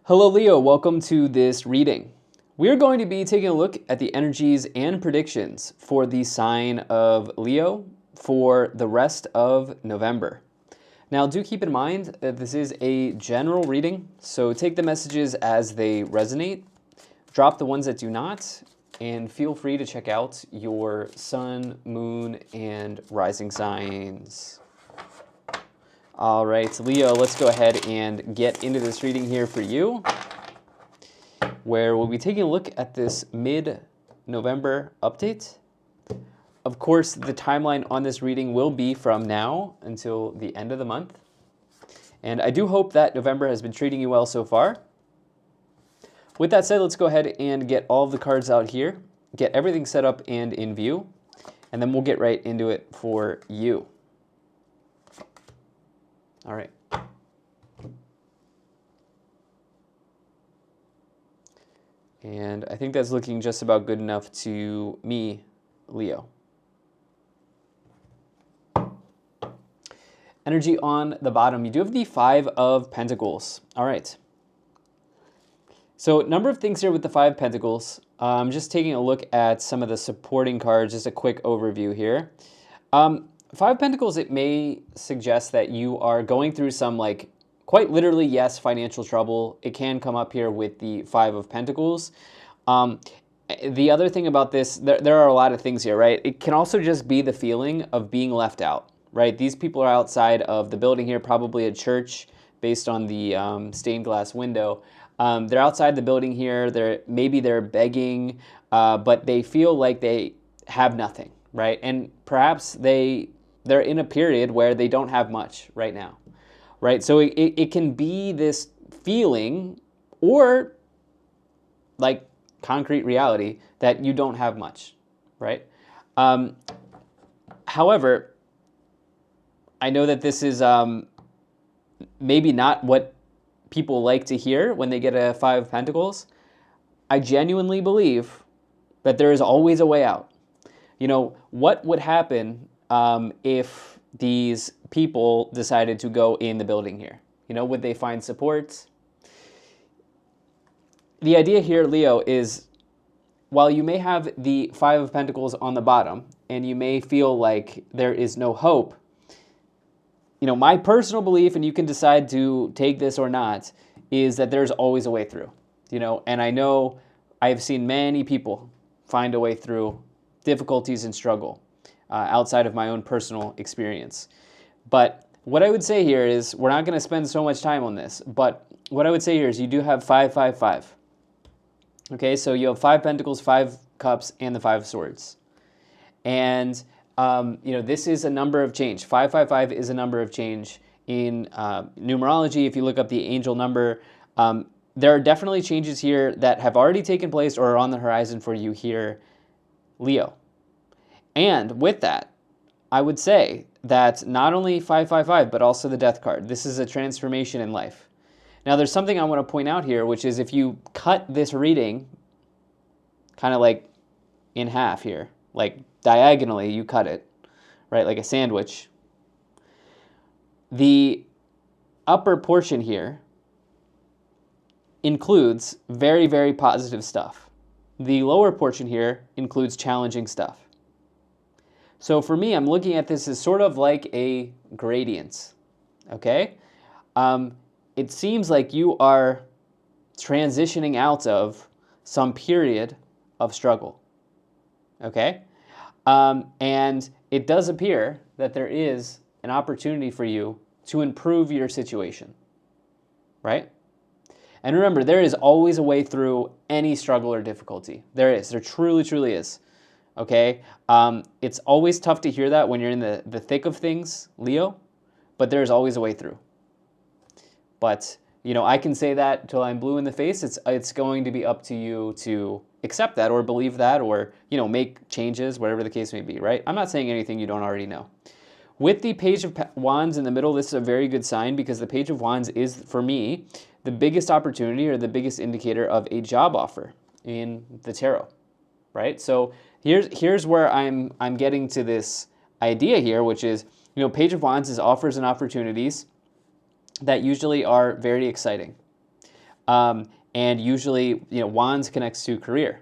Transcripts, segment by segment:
Hello Leo, welcome to this reading. We're going to be taking a look at the energies and predictions for the sign of Leo for the rest of November. Now do keep in mind that this is a general reading, so take the messages as they resonate, drop the ones that do not, and feel free to check out your sun, moon, and rising signs. All right, Leo, let's go ahead and get into this reading here for you, where we'll be taking a look at this mid-November update. Of course, the timeline on this reading will be from now until the end of the month. And I do hope that November has been treating you well so far. With that said, let's go ahead and get all of the cards out here, get everything set up and in view, and then we'll get right into it for you. All right. And I think that's looking just about good enough to me, Leo. Energy on the bottom. You do have the Five of Pentacles. All right. So number of things here with the Five of Pentacles. I'm just taking a look at some of the supporting cards, just a quick overview here. Five of Pentacles, it may suggest that you are going through some, like, quite literally, yes, financial trouble. It can come up here with the Five of Pentacles. The other thing about this, there are a lot of things here, right? It can also just be the feeling of being left out, right? These people are outside of the building here, probably a church based on the stained glass window. They're outside the building here. Maybe they're begging, but they feel like they have nothing, right? And perhaps they're in a period where they don't have much right now, right? So it can be this feeling or like concrete reality that you don't have much, right? However, I know that this is maybe not what people like to hear when they get a Five of Pentacles. I genuinely believe that there is always a way out. You know, what would happen if these people decided to go in the building here? You know, would they find support? The idea here, Leo, is while you may have the Five of Pentacles on the bottom and you may feel like there is no hope, you know, my personal belief, and you can decide to take this or not, is that there's always a way through. You know, and I know I've seen many people find a way through difficulties and struggle outside of my own personal experience. But what I would say here is, we're not going to spend so much time on this, but what I would say here is you do have 5, 5, 5. Okay, so you have Five Pentacles, Five Cups, and the Five of Swords. And, you know, this is a number of change. 5, 5, 5 is a number of change in numerology. If you look up the angel number, there are definitely changes here that have already taken place or are on the horizon for you here, Leo. And with that, I would say that not only 555, but also the Death card. This is a transformation in life. Now, there's something I want to point out here, which is if you cut this reading kind of like in half here, like diagonally, you cut it, right, like a sandwich. The upper portion here includes very, very positive stuff. The lower portion here includes challenging stuff. So for me, I'm looking at this as sort of like a gradient, okay? It seems like you are transitioning out of some period of struggle, okay? And it does appear that there is an opportunity for you to improve your situation, right? And remember, there is always a way through any struggle or difficulty. There is. There truly, truly is. Okay? It's always tough to hear that when you're in the thick of things, Leo, but there's always a way through. But, you know, I can say that till I'm blue in the face. It's going to be up to you to accept that or believe that or, you know, make changes, whatever the case may be, right? I'm not saying anything you don't already know. With the Page of Wands in the middle, this is a very good sign because the Page of Wands is, for me, the biggest opportunity or the biggest indicator of a job offer in the tarot, right? So here's where I'm getting to this idea here, which is, you know, Page of Wands is offers and opportunities that usually are very exciting. And usually, Wands connects to career.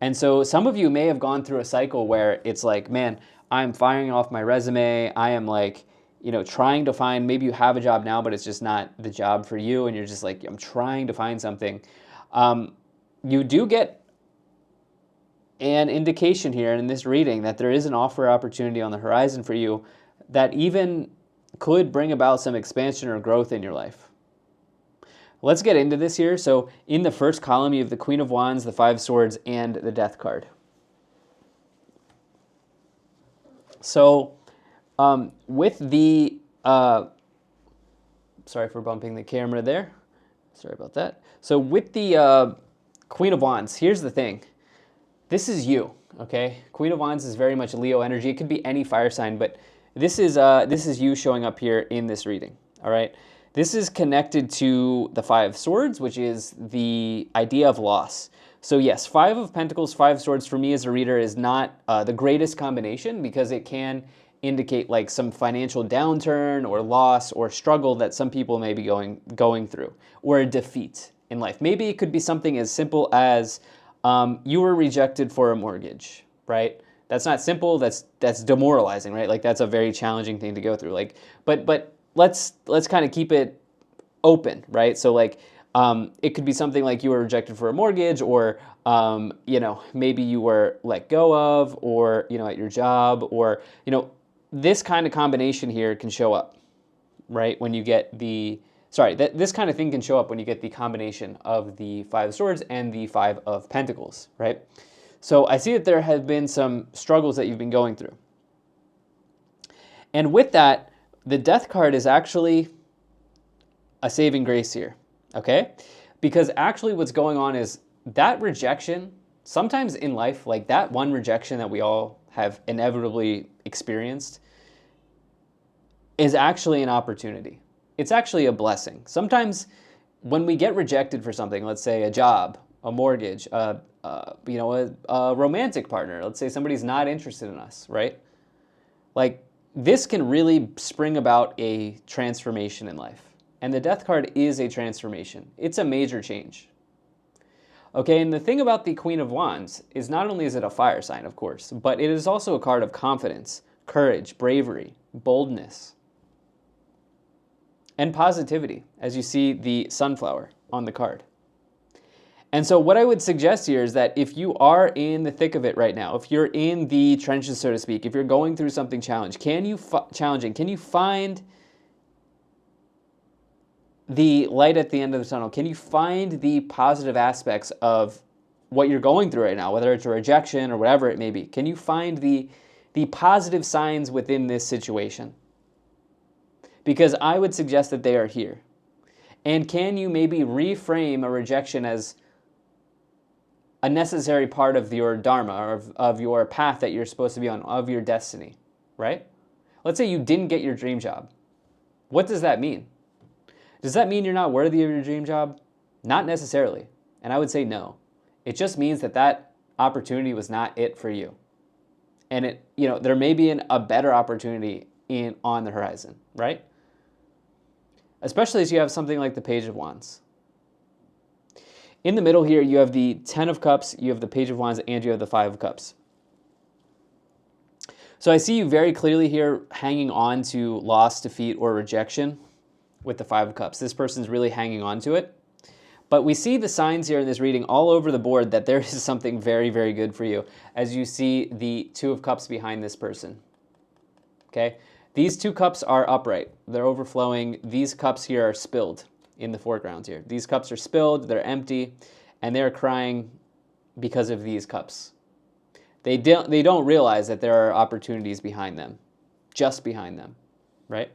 And so some of you may have gone through a cycle where it's like, man, I'm firing off my resume. I am like, trying to find, maybe you have a job now, but it's just not the job for you. And you're just like, I'm trying to find something. You do get an indication here in this reading that there is an offer opportunity on the horizon for you that even could bring about some expansion or growth in your life. Let's get into this here. So in the first column, you have the Queen of Wands, the Five of Swords, and the Death card. So with the, sorry for bumping the camera there. Sorry about that. So with the Queen of Wands, here's the thing. This is you, okay? Queen of Wands is very much Leo energy. It could be any fire sign, but this is you showing up here in this reading, all right? This is connected to the Five of Swords, which is the idea of loss. So yes, Five of Pentacles, Five of Swords for me as a reader is not the greatest combination because it can indicate like some financial downturn or loss or struggle that some people may be going through, or a defeat in life. Maybe it could be something as simple as you were rejected for a mortgage, right? That's not simple. That's demoralizing, right? Like that's a very challenging thing to go through. Like, but let's kind of keep it open, right? So like, it could be something like you were rejected for a mortgage, or maybe you were let go of, or at your job, or this kind of combination here can show up, right? When you get the this kind of thing can show up when you get the combination of the Five of Swords and the Five of Pentacles, right? So I see that there have been some struggles that you've been going through. And with that, the Death card is actually a saving grace here, okay? Because actually what's going on is that rejection, sometimes in life, like that one rejection that we all have inevitably experienced, is actually an opportunity. It's actually a blessing. Sometimes when we get rejected for something, let's say a job, a mortgage, a romantic partner, let's say somebody's not interested in us, right? Like this can really spring about a transformation in life. And the Death card is a transformation. It's a major change. Okay, and the thing about the Queen of Wands is not only is it a fire sign, of course, but it is also a card of confidence, courage, bravery, boldness, and positivity, as you see the sunflower on the card. And so what I would suggest here is that if you are in the thick of it right now, if you're in the trenches, so to speak, if you're going through something challenging, can you find the light at the end of the tunnel? Can you find the positive aspects of what you're going through right now, whether it's a rejection or whatever it may be? Can you find the positive signs within this situation? Because I would suggest that they are here. And can you maybe reframe a rejection as a necessary part of your dharma, or of your path that you're supposed to be on, of your destiny, right? Let's say you didn't get your dream job. What does that mean? Does that mean you're not worthy of your dream job? Not necessarily. And I would say no. It just means that that opportunity was not it for you. And there may be a better opportunity on the horizon, right? Especially as you have something like the Page of Wands. In the middle here, you have the Ten of Cups, you have the Page of Wands, and you have the Five of Cups. So I see you very clearly here hanging on to loss, defeat, or rejection with the Five of Cups. This person's really hanging on to it. But we see the signs here in this reading all over the board that there is something very, very good for you as you see the Two of Cups behind this person. Okay? These two cups are upright. They're overflowing. These cups here are spilled in the foreground here. These cups are spilled, they're empty, and they're crying because of these cups. They don't realize that there are opportunities behind them, just behind them, right?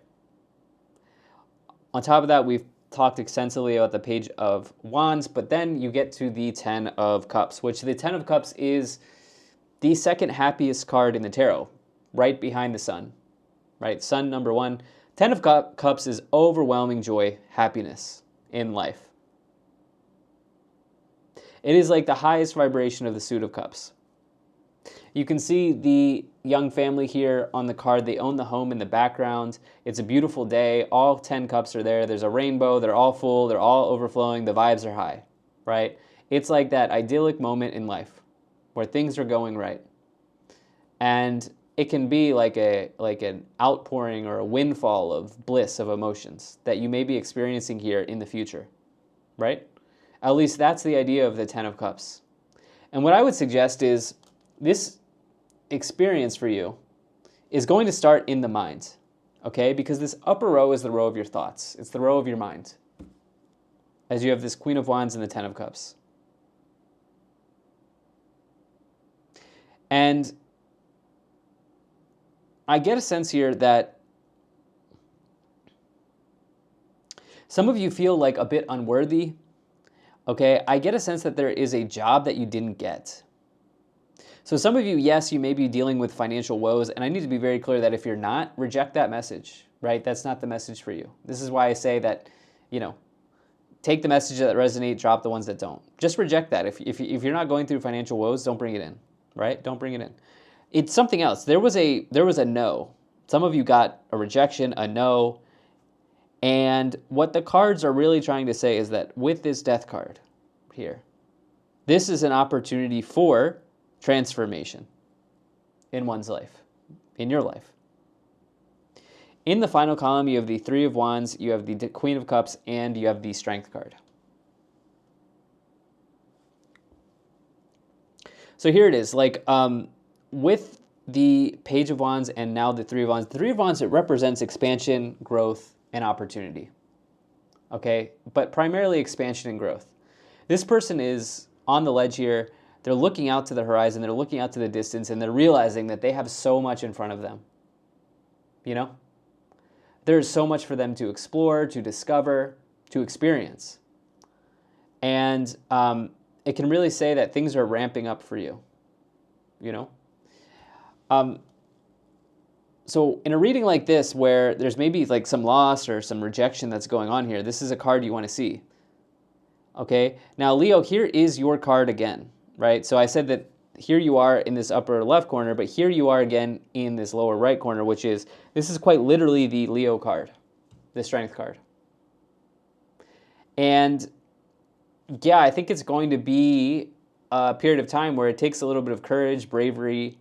On top of that, we've talked extensively about the Page of Wands, but then you get to the Ten of Cups, which the Ten of Cups is the second happiest card in the tarot, right behind the Sun, right? Sun, number one. Ten of Cups is overwhelming joy, happiness in life. It is like the highest vibration of the Suit of Cups. You can see the young family here on the card. They own the home in the background. It's a beautiful day. All 10 cups are there. There's a rainbow. They're all full. They're all overflowing. The vibes are high, right? It's like that idyllic moment in life where things are going right. And it can be like an outpouring or a windfall of bliss of emotions that you may be experiencing here in the future, right? At least that's the idea of the 10 of Cups. And what I would suggest is this experience for you is going to start in the mind, okay? Because this upper row is the row of your thoughts. It's the row of your mind, as you have this Queen of Wands and the 10 of Cups. And I get a sense here that some of you feel like a bit unworthy, okay? I get a sense that there is a job that you didn't get. So some of you, yes, you may be dealing with financial woes, and I need to be very clear that if you're not, reject that message, right? That's not the message for you. This is why I say that, take the messages that resonate, drop the ones that don't. Just reject that. If you're not going through financial woes, don't bring it in, right? Don't bring it in. It's something else. There was a no. Some of you got a rejection, a no, and what the cards are really trying to say is that with this death card here, this is an opportunity for transformation in one's life, in your life. In the final column, you have the Three of Wands, you have the Queen of Cups, and you have the Strength card. So here it is, with the Page of Wands and now the Three of Wands. The Three of Wands, it represents expansion, growth, and opportunity. Okay, but primarily expansion and growth. This person is on the ledge here. They're looking out to the horizon, they're looking out to the distance, and they're realizing that they have so much in front of them. There's so much for them to explore, to discover, to experience. And it can really say that things are ramping up for you, So in a reading like this, where there's maybe like some loss or some rejection that's going on here, this is a card you want to see. Okay, now Leo, here is your card again. Right? So I said that here you are in this upper left corner, but here you are again in this lower right corner, this is quite literally the Leo card, the Strength card. And yeah, I think it's going to be a period of time where it takes a little bit of courage, bravery,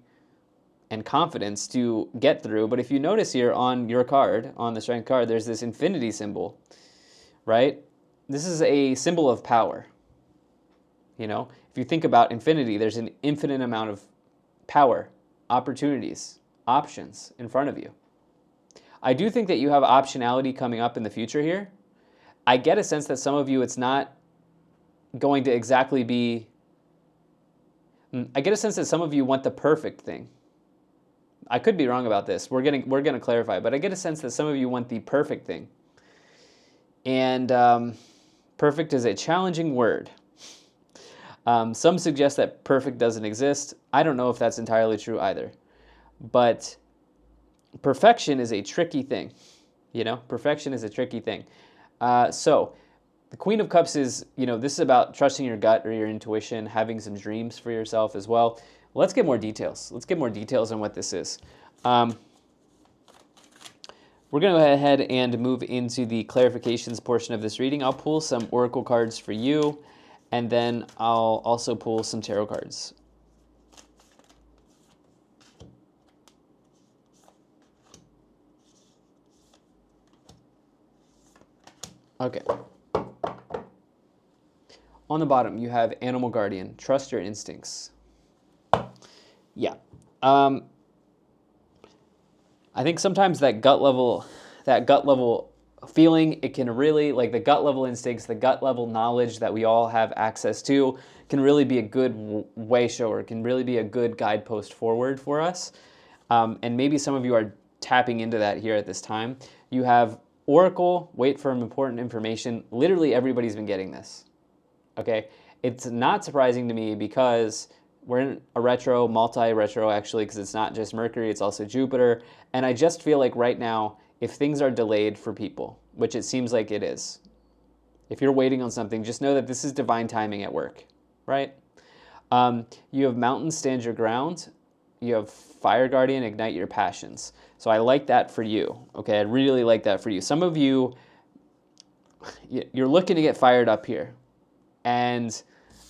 and confidence to get through. But if you notice here on your card, on the Strength card, there's this infinity symbol, right? This is a symbol of power. If you think about infinity, there's an infinite amount of power, opportunities, options in front of you. I do think that you have optionality coming up in the future here. I get a sense that some of you, it's not going to exactly be... I get a sense that some of you want the perfect thing. I could be wrong about this. We're gonna clarify, but I get a sense that some of you want the perfect thing. And perfect is a challenging word. Some suggest that perfect doesn't exist. I don't know if that's entirely true either. But perfection is a tricky thing. Perfection is a tricky thing. So the Queen of Cups is, this is about trusting your gut or your intuition, having some dreams for yourself as well. Let's get more details. Let's get more details on what this is. We're going to go ahead and move into the clarifications portion of this reading. I'll pull some oracle cards for you. And then I'll also pull some tarot cards. Okay. On the bottom, you have Animal Guardian. Trust your instincts. Yeah. I think sometimes that gut level feeling, it can really, like the gut level instincts, the gut level knowledge that we all have access to, can really be a good way shower, can really be a good guidepost forward for us. And maybe some of you are tapping into that here at this time. You have Oracle, wait for important information. Literally everybody's been getting this. Okay? It's not surprising to me because we're in a retro, multi-retro actually, because it's not just Mercury, it's also Jupiter. And I just feel like right now, if things are delayed for people, which it seems like it is, if you're waiting on something, just know that this is divine timing at work, right? You have Mountain, stand your ground. You have Fire Guardian, ignite your passions. So I like that for you. Okay, I really like that for you. Some of you, you're looking to get fired up here. And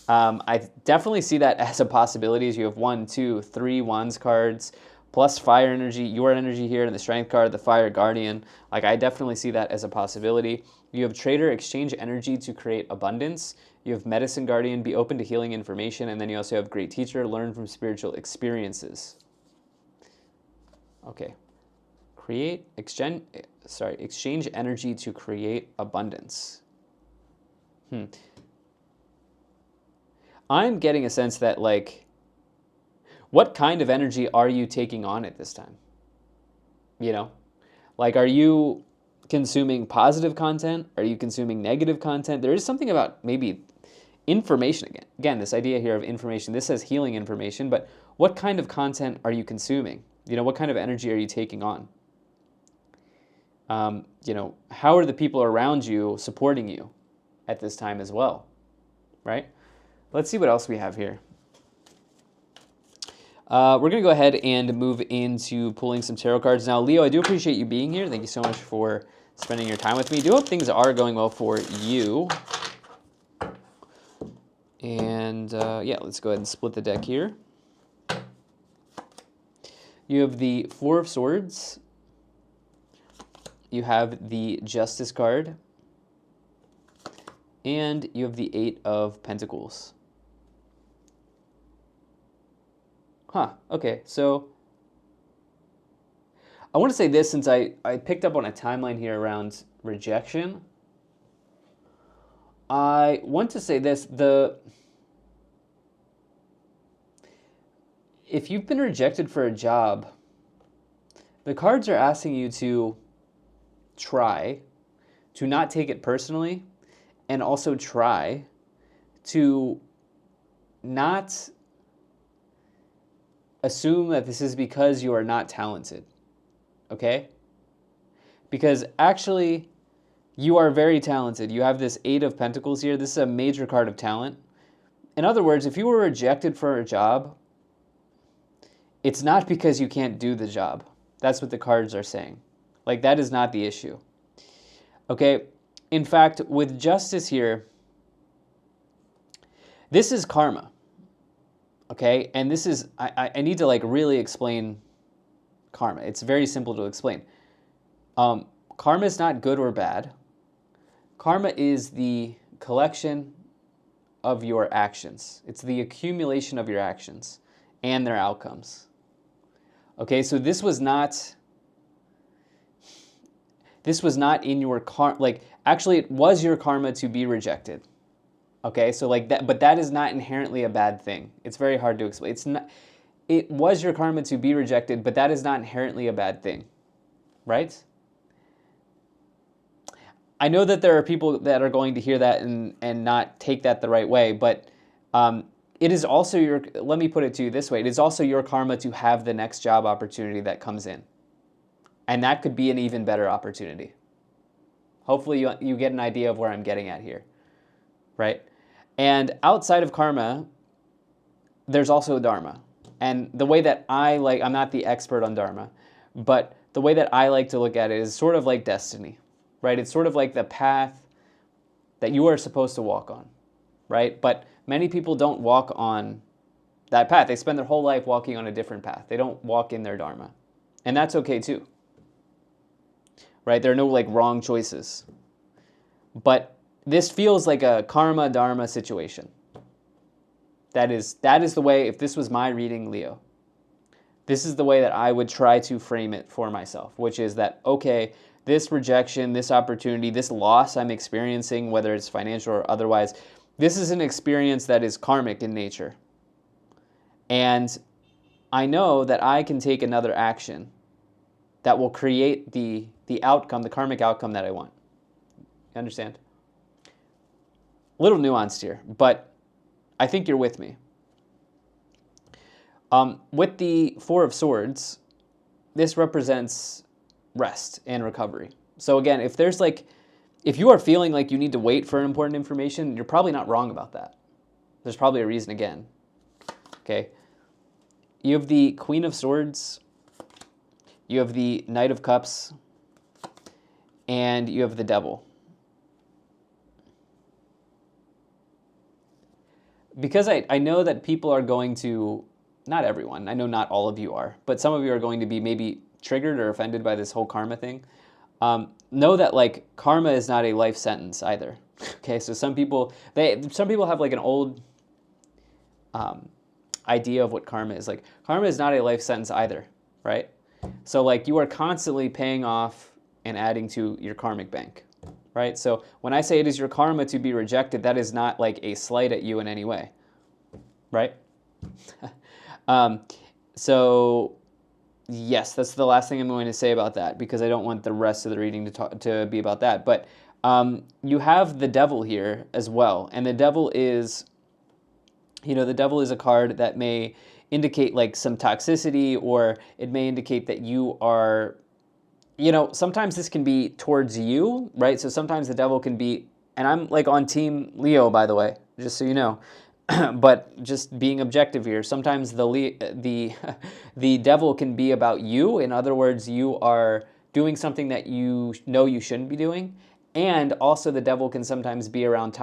I definitely see that as a possibility. As you have 1, 2, 3 Wands cards, plus fire energy, your energy here, and the Strength card, the Fire Guardian. Like, I definitely see that as a possibility. You have Trader, exchange energy to create abundance. You have Medicine Guardian, be open to healing information. And then you also have Great Teacher, learn from spiritual experiences. Okay. Exchange energy to create abundance. I'm getting a sense that, like, what kind of energy are you taking on at this time? You know, like, are you consuming positive content? Are you consuming negative content? There is something about maybe information again. Again, this idea here of information. This says healing information, but what kind of content are you consuming? You know, what kind of energy are you taking on? You know, how are the people around you supporting you at this time as well, right? Let's see what else we have here. We're going to go ahead and move into pulling some tarot cards. Now, Leo, I do appreciate you being here. Thank you so much for spending your time with me. I do hope things are going well for you. And yeah, let's go ahead and split the deck here. You have the Four of Swords. You have the Justice card. And you have the Eight of Pentacles. Huh, okay, so I want to say this since I picked up on a timeline here around rejection. I want to say this, if you've been rejected for a job, the cards are asking you to try to not take it personally, and also try to not assume that this is because you are not talented, okay? Because actually, you are very talented. You have this Eight of Pentacles here. This is a major card of talent. In other words, if you were rejected for a job, it's not because you can't do the job. That's what the cards are saying. Like, that is not the issue. Okay? In fact, with Justice here, this is karma. Okay? And this is, I need to, like, really explain karma. It's very simple to explain. Karma is not good or bad. Karma is the collection of your actions. It's the accumulation of your actions and their outcomes. Okay, so this was not in your karma. Like, actually, it was your karma to be rejected. Okay, so like that, but that is not inherently a bad thing. It's very hard to explain. It was your karma to be rejected, but that is not inherently a bad thing, right? I know that there are people that are going to hear that and not take that the right way, but it is also your, let me put it to you this way, it is also your karma to have the next job opportunity that comes in. And that could be an even better opportunity. Hopefully you get an idea of where I'm getting at here, right? And outside of karma, there's also dharma. And the way that I'm not the expert on dharma, but the way that I like to look at it is sort of like destiny, right? It's sort of like the path that you are supposed to walk on, right? But many people don't walk on that path. They spend their whole life walking on a different path. They don't walk in their dharma. And that's okay too, right? There are no like wrong choices. But this feels like a karma dharma situation. That is the way, if this was my reading, Leo, this is the way that I would try to frame it for myself, which is that, okay, this rejection, this opportunity, this loss I'm experiencing, whether it's financial or otherwise, this is an experience that is karmic in nature. And I know that I can take another action that will create the outcome, the karmic outcome that I want. You understand? A little nuanced here, but I think you're with me. With the Four of Swords, this represents rest and recovery. So again, if you are feeling like you need to wait for important information, you're probably not wrong about that. There's probably a reason again. Okay. You have the Queen of Swords, you have the Knight of Cups, and you have the Devil. Because I know that people are going to, not everyone, I know not all of you are, but some of you are going to be maybe triggered or offended by this whole karma thing. Know that like karma is not a life sentence either. Okay, so some people have like an old idea of what karma is. Like karma is not a life sentence either, right? So like you are constantly paying off and adding to your karmic bank, right? So when I say it is your karma to be rejected, that is not like a slight at you in any way, right? So yes, that's the last thing I'm going to say about that, because I don't want the rest of the reading to be about that. But you have the Devil here as well, and the Devil is, the Devil is a card that may indicate like some toxicity, or it may indicate that you are, sometimes this can be towards you, right? So sometimes the Devil can be, and I'm like on team Leo, by the way, just so you know, but just being objective here, sometimes the Devil can be about you. In other words, you are doing something that you know you shouldn't be doing. And also the Devil can sometimes be around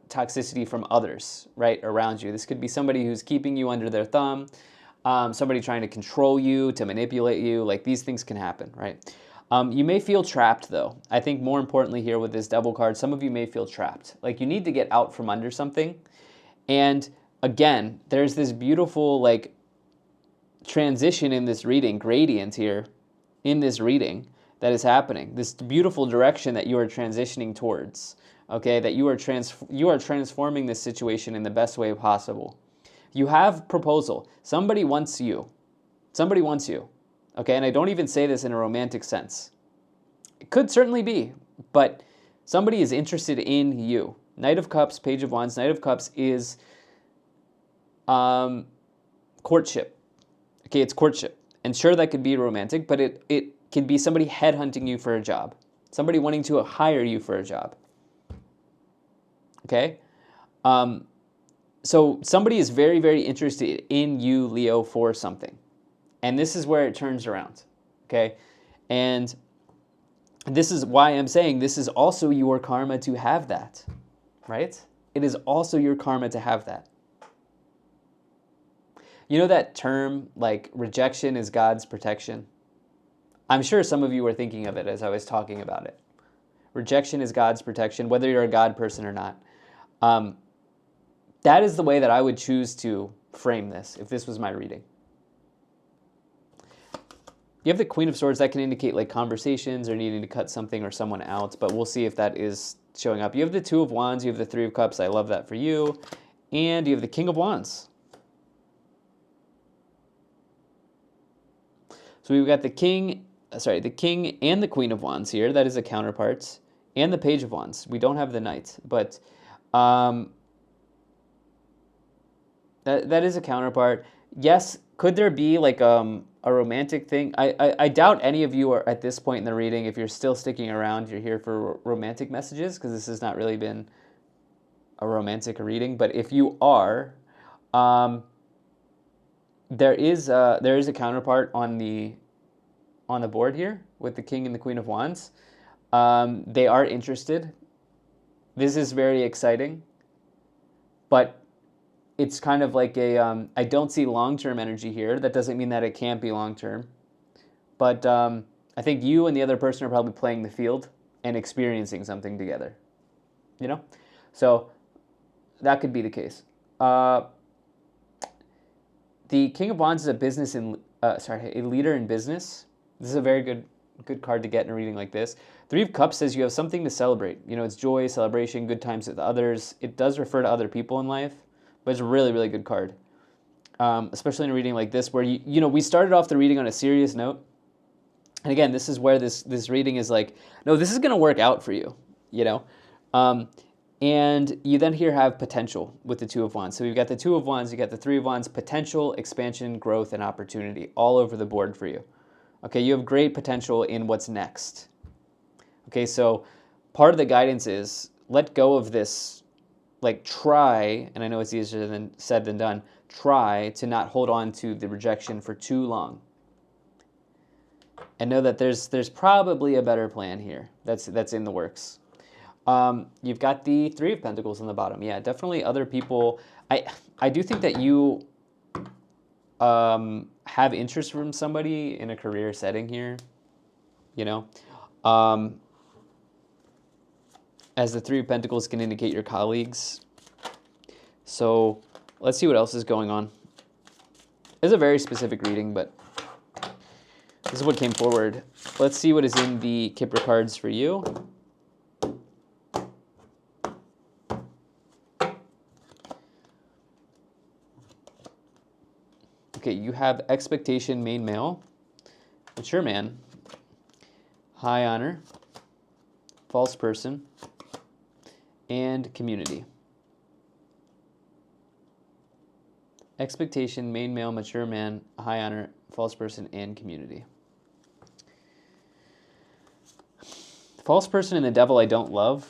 toxicity from others, right, around you. This could be somebody who's keeping you under their thumb, somebody trying to control you, to manipulate you. Like these things can happen, right? You may feel trapped, though. I think more importantly here with this Devil card, some of you may feel trapped. Like you need to get out from under something. And again, there's this beautiful like transition in this reading, gradient here in this reading that is happening. This beautiful direction that you are transitioning towards, okay, that you are transforming this situation in the best way possible. You have proposal. Somebody wants you. Somebody wants you. Okay, and I don't even say this in a romantic sense. It could certainly be, but somebody is interested in you. Knight of Cups, Page of Wands. Knight of Cups is courtship. Okay, it's courtship. And sure, that could be romantic, but it can be somebody headhunting you for a job. Somebody wanting to hire you for a job. Okay? So somebody is very, very interested in you, Leo, for something. And this is where it turns around. Okay? And this is why I'm saying this is also your karma to have that. Right? It is also your karma to have that. You know that term, like, rejection is God's protection? I'm sure some of you were thinking of it as I was talking about it. Rejection is God's protection, whether you're a God person or not. That is the way that I would choose to frame this, if this was my reading. You have the Queen of Swords. That can indicate like conversations or needing to cut something or someone out, but we'll see if that is showing up. You have the Two of Wands. You have the Three of Cups. I love that for you. And you have the King of Wands. So we've got the King and the Queen of Wands here. That is a counterpart. And the Page of Wands. We don't have the Knight, but that is a counterpart. Yes, could there be like a romantic thing? I doubt any of you are at this point in the reading. If you're still sticking around, you're here for romantic messages, because this has not really been a romantic reading. But if you are, there is a counterpart on the board here with the King and the Queen of Wands. They are interested. This is very exciting, but it's kind of like I don't see long-term energy here. That doesn't mean that it can't be long-term. But I think you and the other person are probably playing the field and experiencing something together. So that could be the case. The King of Wands is a leader in business. This is a very good card to get in a reading like this. Three of Cups says you have something to celebrate. It's joy, celebration, good times with others. It does refer to other people in life, but it's a really, really good card. Especially in a reading like this where, we started off the reading on a serious note. And again, this is where this reading is like, no, this is going to work out for you, and you then here have potential with the Two of Wands. So you've got the Two of Wands, you got the Three of Wands, potential, expansion, growth, and opportunity all over the board for you. Okay, you have great potential in what's next. Okay, so part of the guidance is let go of this like try, and I know it's easier than said than done, try to not hold on to the rejection for too long. And know that there's probably a better plan here that's in the works. You've got the Three of Pentacles on the bottom. Yeah, definitely other people. I do think that you have interest from somebody in a career setting here, you know. As the Three of Pentacles can indicate your colleagues. So let's see what else is going on. It's a very specific reading, but this is what came forward. Let's see what is in the Kipper cards for you. Okay, you have expectation, main male, mature man, high honor, false person, and community. Expectation, main male, mature man, high honor, false person, and community. False person and the devil I don't love.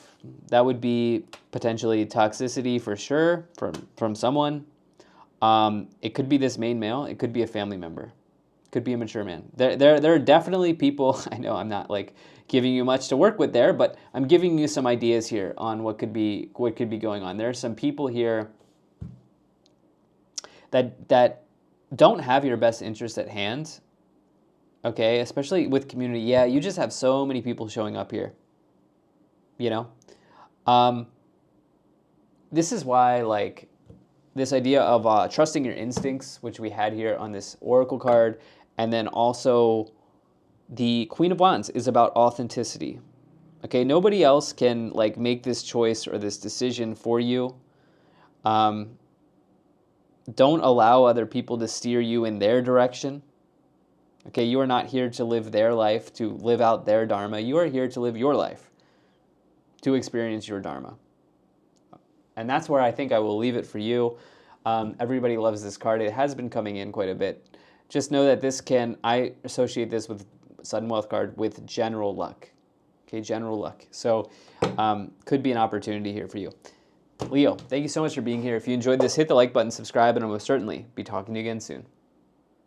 That would be potentially toxicity for sure from someone. It could be this main male. It could be a family member. It could be a mature man. There are definitely people. I know I'm not like giving you much to work with there, but I'm giving you some ideas here on what could be going on. There are some people here that don't have your best interest at hand. Okay, especially with community. Yeah, you just have so many people showing up here. You know, this is why like this idea of trusting your instincts, which we had here on this oracle card, and then also the Queen of Wands is about authenticity. Okay, nobody else can like make this choice or this decision for you. Don't allow other people to steer you in their direction. Okay, you are not here to live their life, to live out their dharma. You are here to live your life, to experience your dharma. And that's where I think I will leave it for you. Everybody loves this card. It has been coming in quite a bit. Just know that I associate this with Sudden Wealth card with general luck. Okay, general luck. So could be an opportunity here for you. Leo, thank you so much for being here. If you enjoyed this, hit the like button, subscribe, and I will certainly be talking to you again soon.